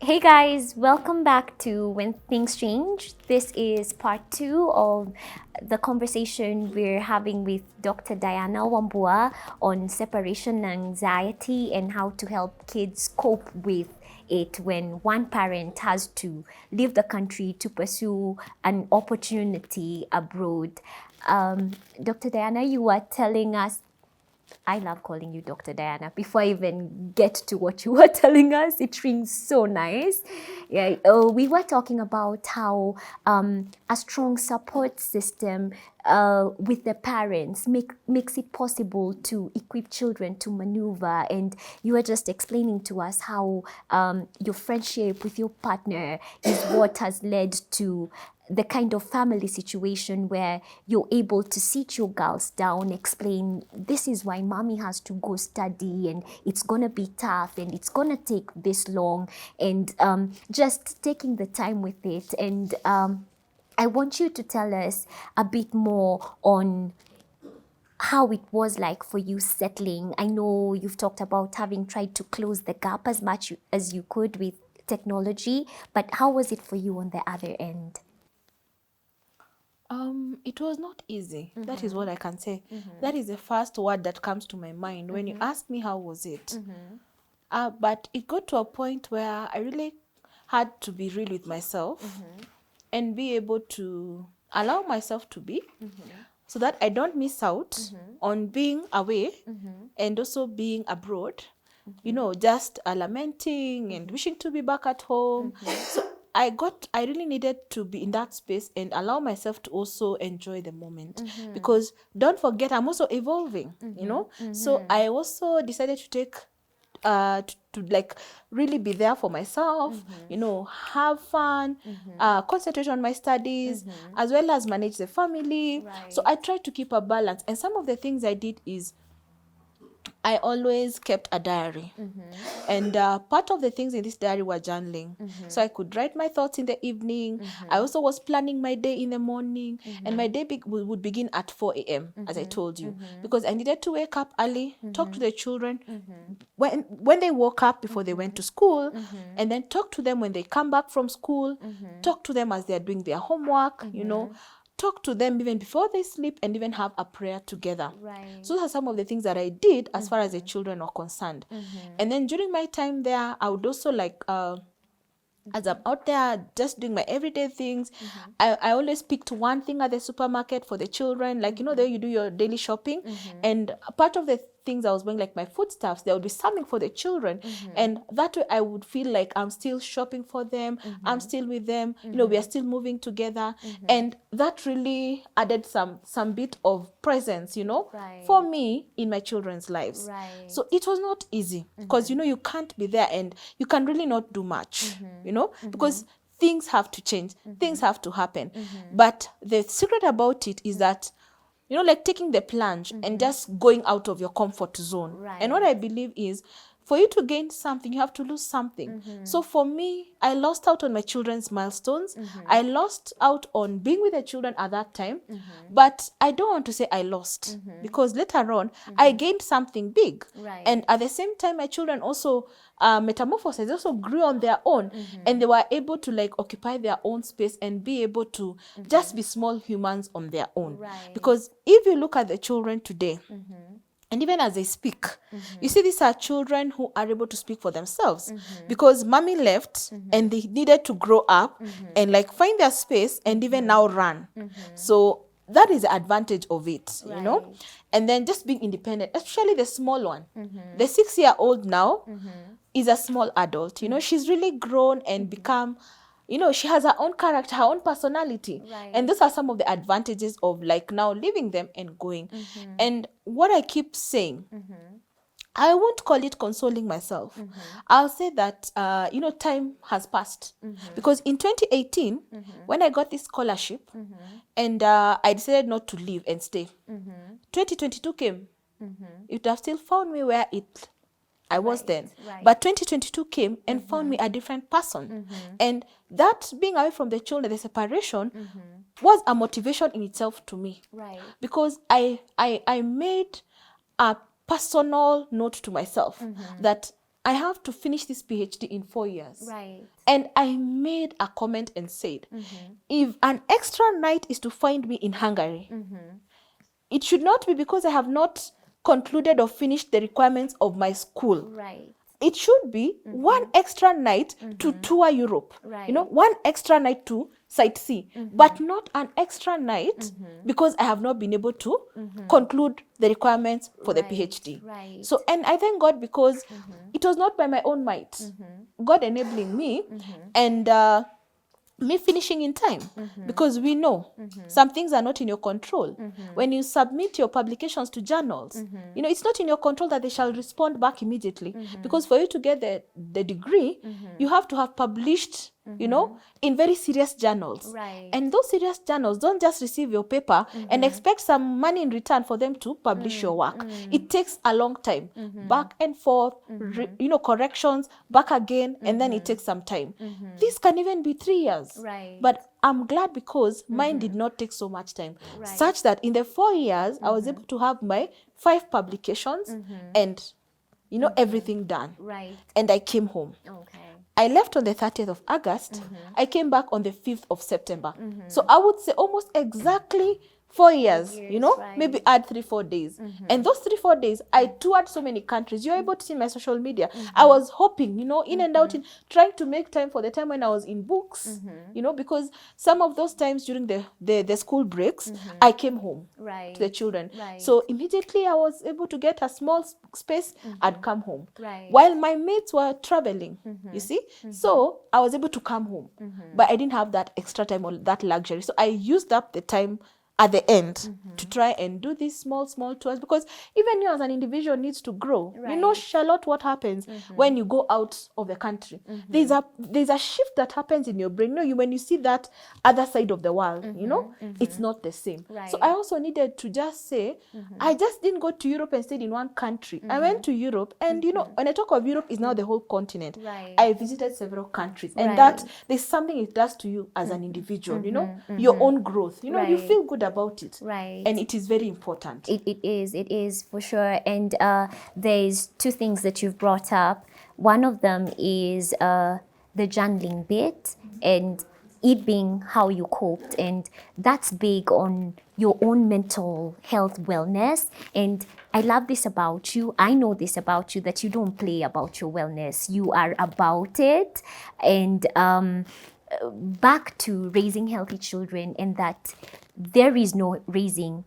Hey guys, welcome back to When Things Change. This is part two of the conversation we're having with Dr. Diana Wambua on separation anxiety and how to help kids cope with it when one parent has to leave the country to pursue an opportunity abroad. Dr. Diana, you were telling us, I love calling you Dr. Diana. Before I even get to what you were telling us, it rings so nice. Yeah, we were talking about how a strong support system with the parents makes it possible to equip children to maneuver. And you were just explaining to us how your friendship with your partner is what has led to the kind of family situation where you're able to sit your girls down, explain this is why mommy has to go study and it's gonna be tough and it's gonna take this long, and just taking the time with it. And I want you to tell us a bit more on how it was like for you settling. I know you've talked about having tried to close the gap as much as you could with technology, but how was it for you on the other end? It was not easy. That is what I can say. That is the first word that comes to my mind when you ask me how was it. But it got to a point where I really had to be real with myself and be able to allow myself to be, so that I don't miss out on being away and also being abroad. Just lamenting and wishing to be back at home. So I really needed to be in that space and allow myself to also enjoy the moment, because don't forget, I'm also evolving. So I also decided to take to like really be there for myself, have fun, concentrate on my studies, as well as manage the family. So I tried to keep a balance, and some of the things I did is I always kept a diary. And part of the things in this diary were journaling. So I could write my thoughts in the evening. I also was planning my day in the morning. And my day would begin at 4 a.m., as I told you, because I needed to wake up early, talk to the children when they woke up before they went to school, and then talk to them when they come back from school, talk to them as they're doing their homework, talk to them even before they sleep, and even have a prayer together. Right. So those are some of the things that I did as far as the children are concerned. And then during my time there, I would also as I'm out there just doing my everyday things, I always picked one thing at the supermarket for the children. There you do your daily shopping. And a part of the things I was buying, like my foodstuffs, there would be something for the children. And that way I would feel like I'm still shopping for them. I'm still with them. We are still moving together. And that really added some bit of presence, Right. for me in my children's lives. Right. So it was not easy, because you can't be there and you can really not do much. Because things have to change, things have to happen. But the secret about it is that, like taking the plunge and just going out of your comfort zone. Right. And what I believe is, for you to gain something, you have to lose something. So for me, I lost out on my children's milestones. I lost out on being with the children at that time. But I don't want to say I lost, because later on, I gained something big. Right. And at the same time, my children also metamorphosed, also grew on their own. And they were able to occupy their own space and be able to just be small humans on their own. Right. Because if you look at the children today, and even as they speak, you see these are children who are able to speak for themselves, because mommy left and they needed to grow up and find their space and even now run. So that is the advantage of it. Right. And then just being independent, especially the small one. The 6-year-old now is a small adult. She's really grown and become, she has her own character, her own personality. Right. And those are some of the advantages of now leaving them and going. And what I keep saying, I won't call it consoling myself. I'll say that, time has passed. Because in 2018, when I got this scholarship and I decided not to leave and stay, 2022 came. It would have still found me where I was then. Right. But 2022 came and found me a different person. And that being away from the children, the separation, was a motivation in itself to me. Right. Because I made a personal note to myself that I have to finish this PhD in 4 years. Right. And I made a comment and said, if an extra night is to find me in Hungary, it should not be because I have not concluded or finished the requirements of my school. Right. It should be one extra night to tour Europe. Right. You know, one extra night to sightsee, but not an extra night because I have not been able to conclude the requirements for the PhD. Right. So, and I thank God because it was not by my own might. God enabling me and me finishing in time, because we know some things are not in your control. When you submit your publications to journals, you know, it's not in your control that they shall respond back immediately, because for you to get the degree, you have to have published, you know, in very serious journals. Right. And those serious journals don't just receive your paper and expect some money in return for them to publish your work. It takes a long time, back and forth, you know, corrections, back again, and then it takes some time. This can even be 3 years. Right. But I'm glad because mine did not take so much time, such that in the 4 years, I was able to have my 5 publications and, you know, everything done. Right. And I came home. Okay. I left on the 30th of August. I came back on the 5th of September. So I would say almost exactly 4 years, you know, right. maybe add 3-4 days. And those 3-4 days, I toured so many countries. You're able to see my social media. I was hopping, you know, in and out, trying to make time for the time when I was in books, you know, because some of those times during the school breaks, I came home Right. to the children. Right. So immediately I was able to get a small space, I'd come home. Right. While my mates were traveling, you see. So I was able to come home, but I didn't have that extra time or that luxury. So I used up the time at the end to try and do these small tours, because even you as an individual needs to grow. You know, Charlotte, what happens when you go out of the country? There's a shift that happens in your brain. You know, when you see that other side of the world, you know, it's not the same. Right. So I also needed to just say, I just didn't go to Europe and stayed in one country. I went to Europe, and you know, when I talk of Europe, it's now the whole continent. Right. I visited several countries, and Right. that there's something it does to you as an individual. You know, your own growth. You know, you Right. feel good about it. Right. And it is very important. It is for sure. And there's 2 things that you've brought up. One of them is the journaling bit and it being how you coped. And that's big on your own mental health wellness. And I love this about you. I know this about you, that you don't play about your wellness. You are about it. And back to raising healthy children, and that there is no raising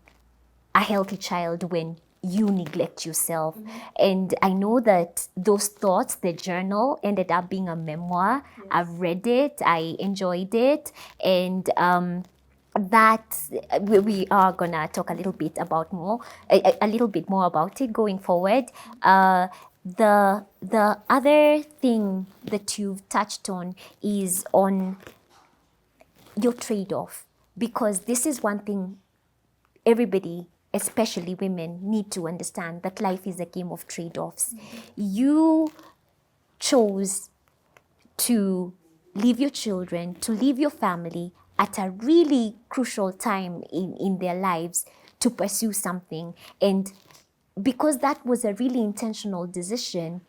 a healthy child when you neglect yourself. And I know that those thoughts, the journal, ended up being a memoir. Yes. I've read it, I enjoyed it, and that we are gonna talk a little bit about a little bit more about it going forward. The other thing that you've touched on is on your trade-off, because this is one thing everybody, especially women, need to understand, that life is a game of trade-offs. You chose to leave your children, to leave your family at a really crucial time in their lives to pursue something. And because that was a really intentional decision,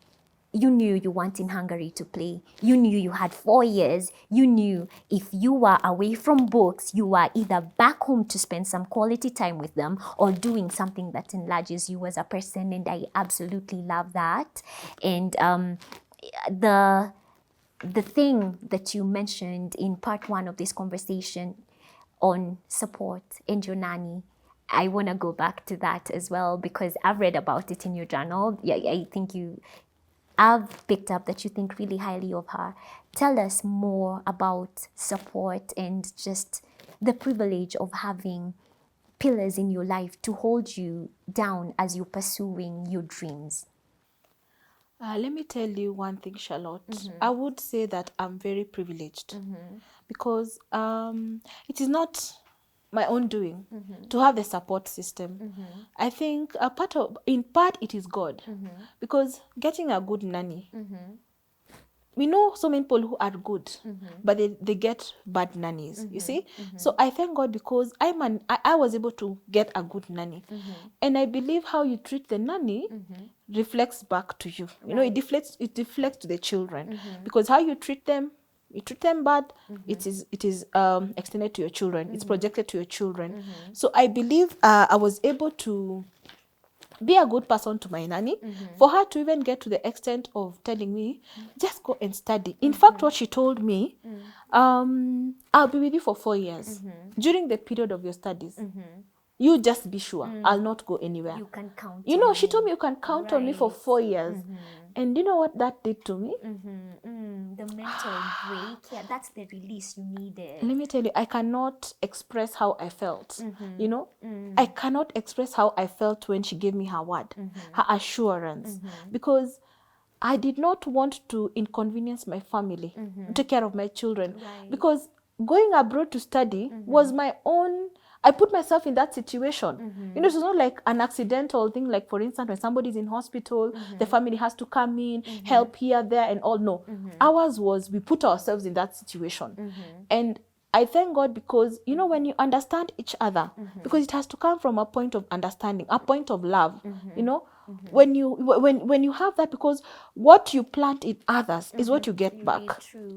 you knew you weren't in Hungary to play. You knew you had 4 years. You knew if you were away from books, you were either back home to spend some quality time with them or doing something that enlarges you as a person. And I absolutely love that. And the thing that you mentioned in part 1 of this conversation on support and your nanny, I want to go back to that as well, because I've read about it in your journal. Yeah, I think I've picked up that you think really highly of her. Tell us more about support and just the privilege of having pillars in your life to hold you down as you're pursuing your dreams. Let me tell you one thing, Charlotte. I would say that I'm very privileged because it is not my own doing to have the support system. I think in part it is God, because getting a good nanny we know so many people who are good, but they get bad nannies, you see. So I thank God because I was able to get a good nanny. And I believe how you treat the nanny reflects back to you. You know, it deflects to the children. Because how you treat them bad, it is extended to your children. It's projected to your children. So I believe I was able to be a good person to my nanny, for her to even get to the extent of telling me, just go and study. In fact, what she told me, I'll be with you for 4 years. During the period of your studies, you just be sure I'll not go anywhere. You can count. You know, she told me you can count on me for 4 years. And you know what that did to me? The mental break, yeah, that's the release you needed. Let me tell you, I cannot express how I felt. You know, I cannot express how I felt when she gave me her word, her assurance, because I did not want to inconvenience my family, take care of my children, because going abroad to study was my own. I put myself in that situation. You know, it's not like an accidental thing, like, for instance, when somebody's in hospital, the family has to come in, help here, there, and all. No. Ours was, we put ourselves in that situation. And I thank God because, you know, when you understand each other, because it has to come from a point of understanding, a point of love, you know, when you have that, because what you plant in others is what you get back.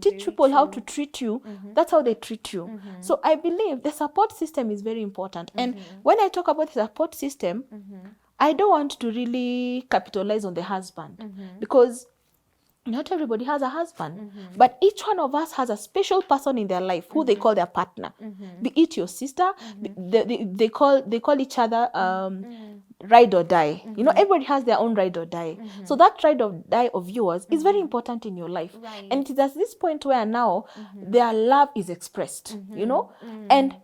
Teach people how to treat you, that's how they treat you. So I believe the support system is very important. And when I talk about the support system, I don't want to really capitalize on the husband, because not everybody has a husband, but each one of us has a special person in their life who they call their partner. Be it your sister, they call each other ride or die. You know, everybody has their own ride or die. So that ride or die of yours is very important in your life. And it is at this point where now their love is expressed, you know, and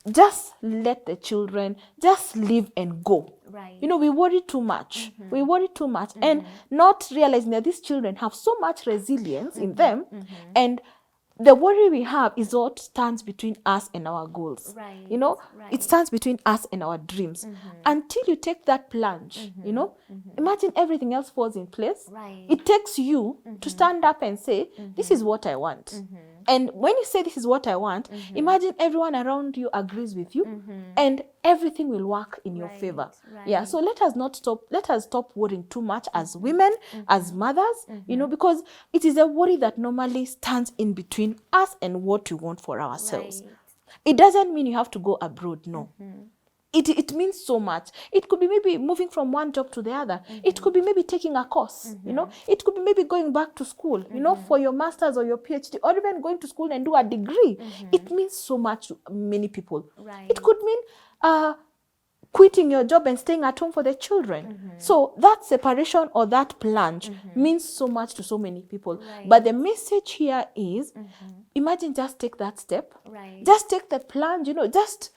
just let the children just live and go. You know, we worry too much. We worry too much, and not realizing that these children have so much resilience in them, and the worry we have is what stands between us and our goals. You know, it stands between us and our dreams. Until you take that plunge, you know, imagine everything else falls in place. It takes you to stand up and say, this is what I want. And when you say this is what I want, imagine everyone around you agrees with you, and everything will work in your favor. Yeah, so let us stop worrying too much as women, as mothers, you know, because it is a worry that normally stands in between us and what we want for ourselves. It doesn't mean you have to go abroad, no. It means so much. It could be maybe moving from one job to the other. It could be maybe taking a course, you know. It could be maybe going back to school, you know, for your master's or your PhD, or even going to school and do a degree. It means so much to many people. It could mean quitting your job and staying at home for the children. So that separation or that plunge means so much to so many people. But the message here is, imagine just take that step. Just take the plunge, you know, just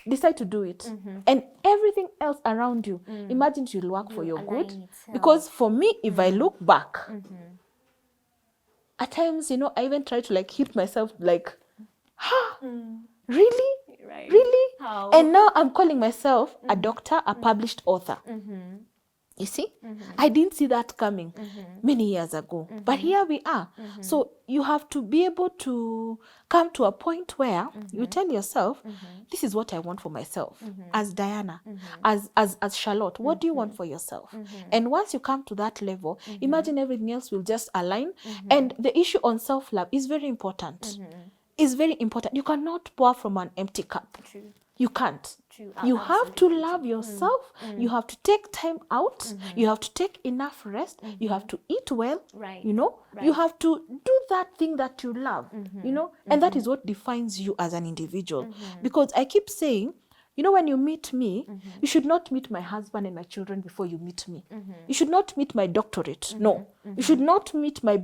decide to do it. And everything else around you, imagine it will work for your good. Because for me, if I look back, at times, you know, I even try to like hit myself like, really? Really? How? And now I'm calling myself a doctor, a published author. You see? I didn't see that coming many years ago. But here we are. So you have to be able to come to a point where you tell yourself, this is what I want for myself. As Diana, as Charlotte, what do you want for yourself? And once you come to that level, imagine everything else will just align. And the issue on self-love is very important. Is very important. You cannot pour from an empty cup. You can't. You have to love yourself. You have to take time out. You have to take enough rest. You have to eat well. You know, you have to do that thing that you love, you know, and that is what defines you as an individual. Because I keep saying, you know, when you meet me, you should not meet my husband and my children before you meet me. You should not meet my doctorate. No. You should not meet my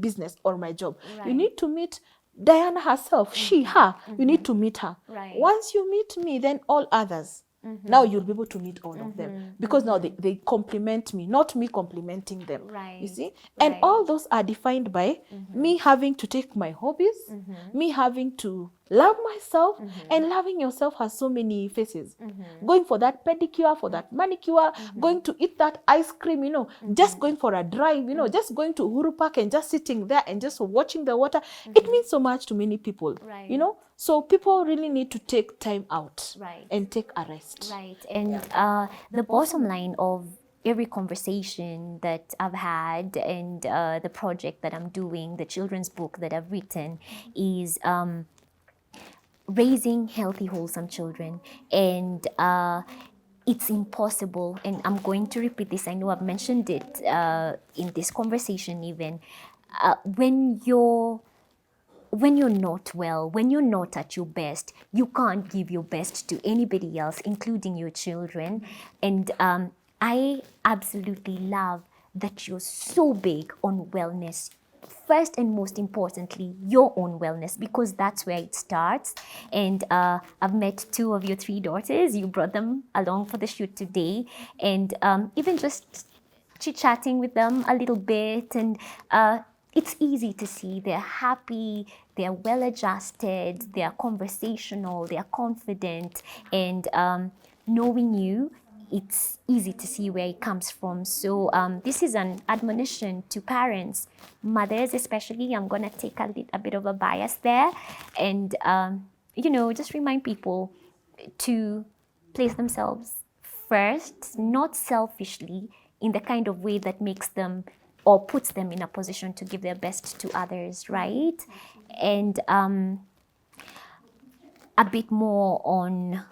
business or my job. You need to meet Diana herself, she, her. You need to meet her. Once you meet me, then all others. Now you'll be able to meet all of them. Because now they complement me, not me complimenting them. You see? And all those are defined by me having to take my hobbies, me having to love myself. And loving yourself has so many faces. Going for that pedicure, for that manicure, going to eat that ice cream, you know, just going for a drive, you know, just going to Uhuru Park and just sitting there and just watching the water. It means so much to many people, Right. you know. So people really need to take time out Right. and take a rest. Right. And the bottom line of every conversation that I've had and the project that I'm doing, the children's book that I've written, is raising healthy, wholesome children. And it's impossible. And I'm going to repeat this. I know I've mentioned it in this conversation even. When you're not well, when you're not at your best, you can't give your best to anybody else, including your children. And I absolutely love that you're so big on wellness. First and most importantly, your own wellness, because that's where it starts. And I've met 2 of your 3 daughters. You brought them along for the shoot today. And even just chit-chatting with them a little bit, and it's easy to see they're happy, they're well adjusted, they're conversational, they're confident, and knowing you, it's easy to see where it comes from. So this is an admonition to parents, mothers especially. I'm going to take a bit of a bias there, and just remind people to place themselves first, not selfishly, in the kind of way that makes them or puts them in a position to give their best to others, right? And a bit more on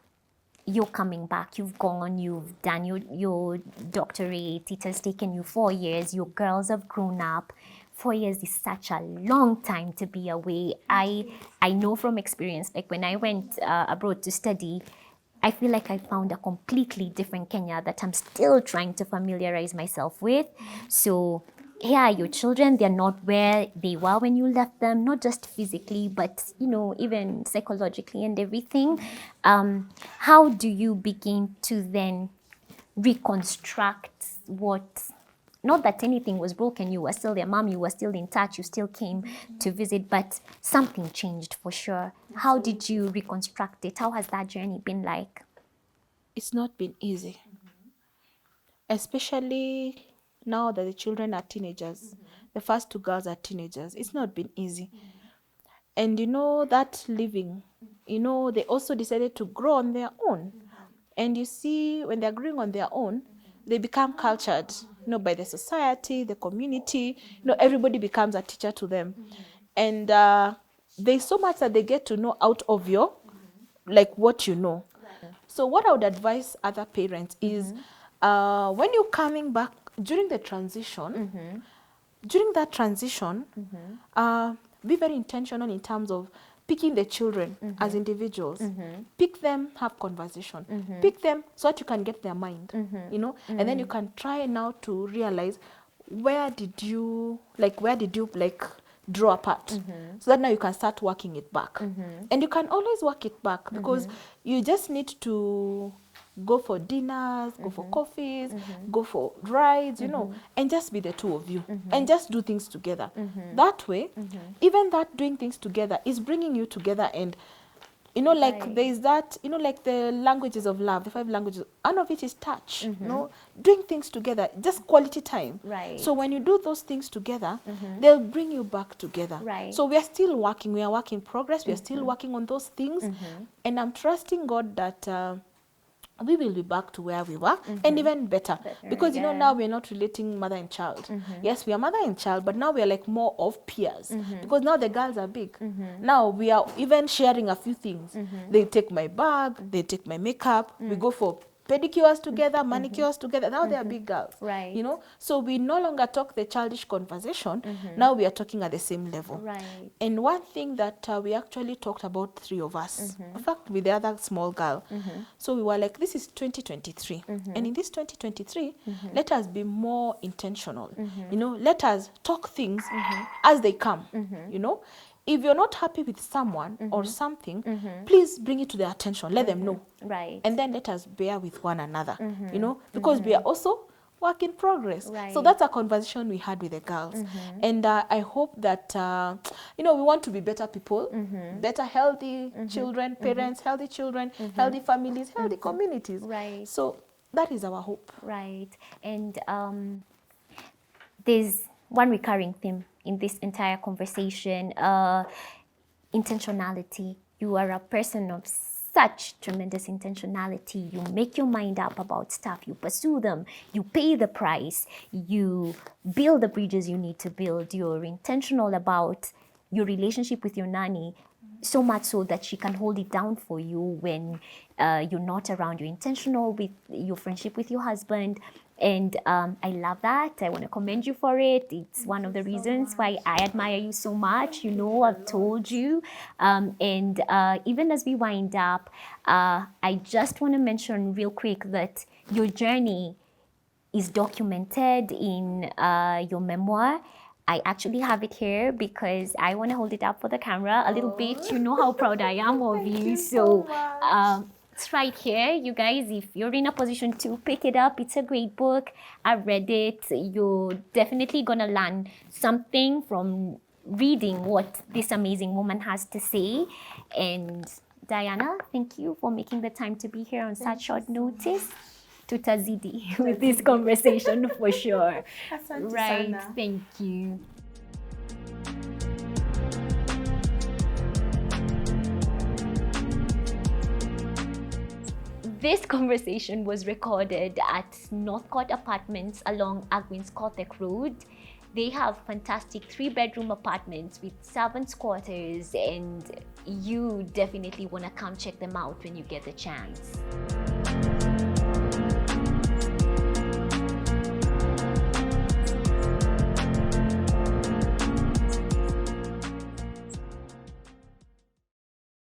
you're coming back, you've gone, you've done your doctorate, it has taken you 4 years, your girls have grown up. 4 years is such a long time to be away. I know from experience, like when I went abroad to study, I feel like I found a completely different Kenya that I'm still trying to familiarize myself with. So yeah, your children, they're not where they were when you left them, not just physically, but, even psychologically and everything. How do you begin to then reconstruct not that anything was broken, you were still their mom, you were still in touch, you still came to visit, but something changed for sure. How did you reconstruct it? How has that journey been like? It's not been easy, especially now that the children are teenagers. The first 2 girls are teenagers. It's not been easy. And that living, they also decided to grow on their own. And you see, when they're growing on their own, they become cultured, by the society, the community. Everybody becomes a teacher to them. And there's so much that they get to know out of like what you know. So what I would advise other parents is when you're coming back during the transition, be very intentional in terms of picking the children as individuals. Pick them, have conversation. Pick them so that you can get their mind, and then you can try now to realize where did you draw apart, so that now you can start working it back. And you can always work it back, because you just need to go for dinners, go for coffees, go for rides, and just be the 2 of you, and just do things together. That way, even that doing things together is bringing you together. And Right. there's that, like the languages of love, the 5 languages, one of it is touch, doing things together, just quality time. Right. So when you do those things together, they'll bring you back together. Right. So we are still working, we are work in progress, we are still working on those things. And I'm trusting God that we will be back to where we were, and even better, because now we're not relating mother and child. Yes, we are mother and child, but now we are like more of peers, because now the girls are big. Now we are even sharing a few things. They take my bag, they take my makeup, we go for pedicures together, manicures together. Now they are big girls, Right. So we no longer talk the childish conversation. Now we are talking at the same level. Right. And one thing that we actually talked about, 3 of us, in fact, with the other small girl. So we were like, this is 2023. And in this 2023, let us be more intentional. Let us talk things as they come, If you're not happy with someone or something, please bring it to their attention. Let them know. Right. And then let us bear with one another, because we are also work in progress. So Right. that's a conversation we had with the girls. And I hope that, we want to be better people, better healthy children, parents, healthy children, healthy families, healthy communities. Right. So that is our hope. Right. And there's one recurring theme in this entire conversation, intentionality. You are a person of such tremendous intentionality. You make your mind up about stuff, you pursue them, you pay the price, you build the bridges you need to build. You're intentional about your relationship with your nanny, so much so that she can hold it down for you when you're not around. You're intentional with your friendship with your husband. And I love that. I want to commend you for it. It's one of the reasons why I admire you so much. You know, I've told you. And even as we wind up, I just want to mention real quick that your journey is documented in your memoir. I actually have it here because I want to hold it up for the camera a little bit. You know how proud I am of you. So it's right here, you guys. If you're in a position to pick it up, it's a great book. I've read it. You're definitely going to learn something from reading what this amazing woman has to say. And Diana, thank you for making the time to be here on such short notice. Tutazidi with this conversation for sure. Asante Right, sana. thank you. This conversation was recorded at Northcourt Apartments along Agwins Kotek Road. They have fantastic 3-bedroom apartments with servants' quarters, and you definitely want to come check them out when you get the chance.